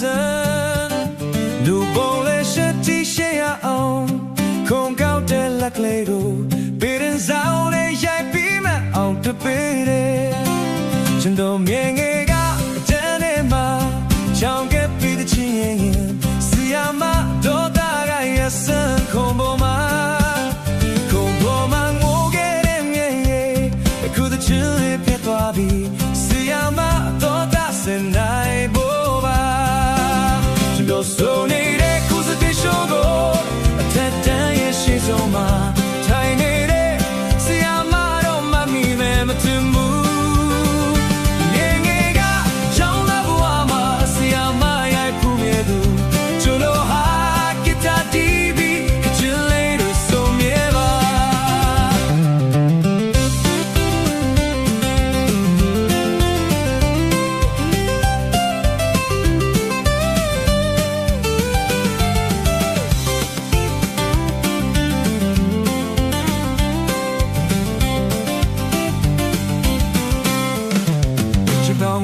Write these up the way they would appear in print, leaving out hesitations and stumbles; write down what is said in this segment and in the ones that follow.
စဉ်လူပုံလေးရှက်တီရှေ့ရအောင်ခုံကောက်တဲ့လက်ကလေးကိုပေရင်ဆောင်လေးရိုက်ပြီးမှအောင်တပေးတယ်ကျွန်တော်မြင်ငယ်ကအတန်းထဲမှာချောင်းကပ်ပြီးတဲ့ချင်းရင်စီယာမတော့တာကရစံခုံပေါ်မှာငိုခဲ့တဲ့မြဲအခုတချင်လေးပြတ်သွားပြီစီယာမတော့တာစင်နိုင်ဖို့ပါကျွန်တော်ဆိုနေတဲ့ခုစတဲ့ရှိုးကိုအထက်တန်းရဲ့ရှေ့ဆုံးမှာထိုင်နေတဲ့စီယာမတော့မမီမဲမတင်ဘူးငယ်ငယ်ကချောင်းလာဘဝမှာစီယာမရိုက်ဖူးမြဲသူကျွန်တော်ဟာဂီတာတီးပြီးချစ်လေးတို့ဆုံးမြဲပါ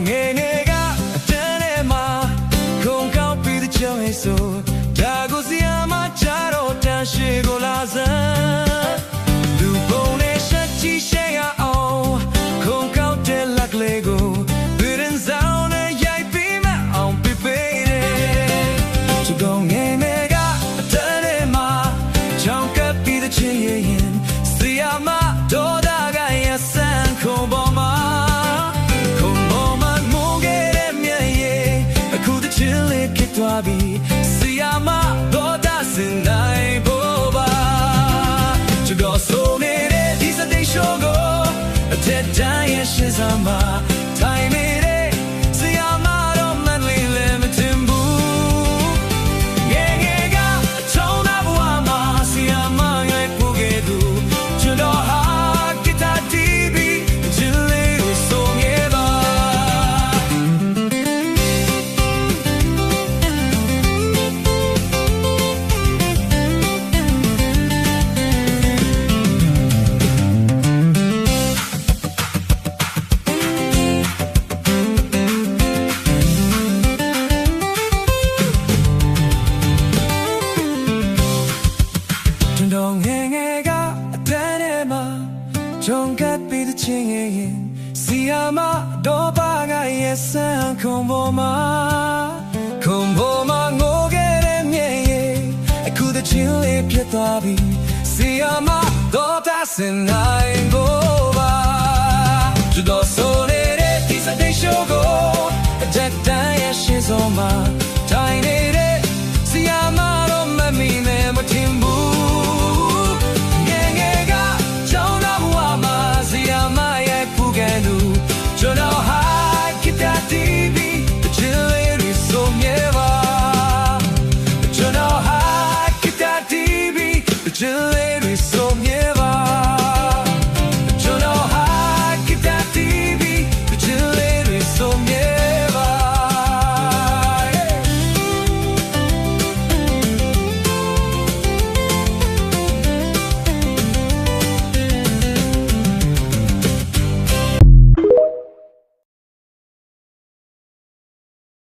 ငယ်ငယ်ကအတန်းထဲမှာခုံကောက်ပြီးတဲ့ကြောင်ရဲ့ဆိုဒါကိုစီယာမချတော့တန်ရှိကိုလာစမ်းလူပုံနဲ့ရှက်ချီရှေ့ရအောင်ခုံကောက်တဲ့လက်ကလေးကိုဘီရင်ဆောင်နဲ့ရိုက်ပြီးမှအောင်ပြပေးတယ်သူကငယ်ငယ်ကအတန်းထဲမှာချောင်းကပ်ပြီးတဲ့ချင်းရင်စီယာမတော့တာကရစမ်းခုံပေါ်မှာသွားပြီစီယာမတော့တာစင်နိုင်ဖို့ပါကျွန်တော်ဆိုနေတဲ့ဒီစတဲ့ရှိုးကိုအထက်တန်းရဲ့ရှင်းစမ်းမှာထိုင်နေတဲ့စီယာမတော့မလေးလည်းမတင်ဘူးငယ်ငယ်ကအချောင်းနာဘဝမှာစီယာမရဲ့ပူခဲ့သူကျွန်တော်ဟာဂီတာတီးပြီးချစ်လေးကိုဆိုငယ်ပါတော့ငယ်ငယ်ကအတန်းထဲမှာဂျုံကပ်ပြီးတဲ့ချင်းရင်စီယာမတော့ပါကရဲ့ဆန်းခုံပေါ်မှာငိုခဲ့တဲ့မြဲအခုတချင်လေးပြတ်သွားပြီစီယာမတော့တာစင်နိုင်ဖို့ပါကျွန်တော်ဆိုနေတဲ့ဒီစတဲ့ရှိုးကိုအထက်တန်းရဲ့ရှင်းဆုံးမှာထိုင်နေတဲ့